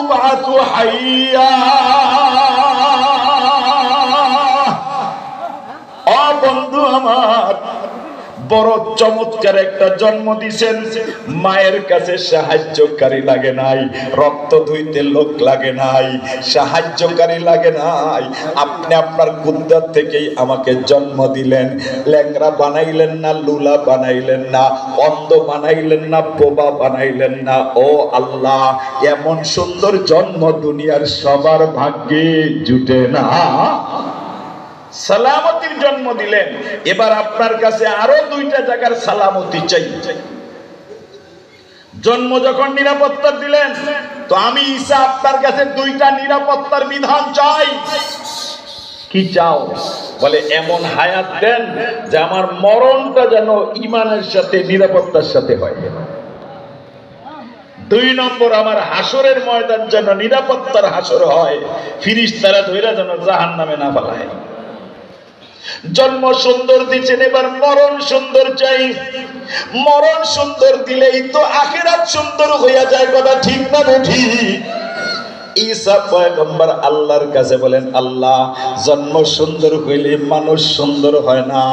ইউবাতু হাইয়া। ও বন্ধু আমার, বড় চমৎকার একটা জন্ম দিছেন, মায়ের কাছে সাহায্যকারী লাগে নাই, রক্ত ধুইতে লোক লাগে নাই, সাহায্যকারী লাগে নাই। আপনি আপনার কুদরত থেকেই আমাকে জন্ম দিলেন। ল্যাংড়া বানাইলেন না, লুলা বানাইলেন না, অন্ধ বানাইলেন না, বোবা বানাইলেন না। ও আল্লাহ, এমন সুন্দর জন্ম দুনিয়ার সবার ভাগ্যে জুটে না। সালামতির জন্ম দিলেন। এবার আপনার কাছে আরো দুইটা জায়গার সালামতি চাই। জন্ম যখন নিরাপত্তা দিলেন, তো আমি ঈসা আপনার কাছে দুইটা নিরাপত্তার বিধান চাই। কি চাও? বলে এমন হায়াত দেন যে আমার মরণটা যেন ঈমানের সাথে, নিরাপত্তার সাথে হয়। দুই নম্বর, আমার হাসরের ময়দান যেন নিরাপত্তার হাসর হয়, ফিরিস্তারা ধইরা যেন জাহান্নামে না ফেলায়। জন্ম সুন্দর দিচ্ছেন, এবার মরণ সুন্দর চাই। মরণ সুন্দর দিলেই তো আখিরাত সুন্দর হইয়া যায়। কথা ঠিক না বেঠি? ঈসা পয়গম্বর আল্লাহর কাছে বলেন, আল্লাহ, জন্ম সুন্দর হইলে মানুষ সুন্দর হয় না,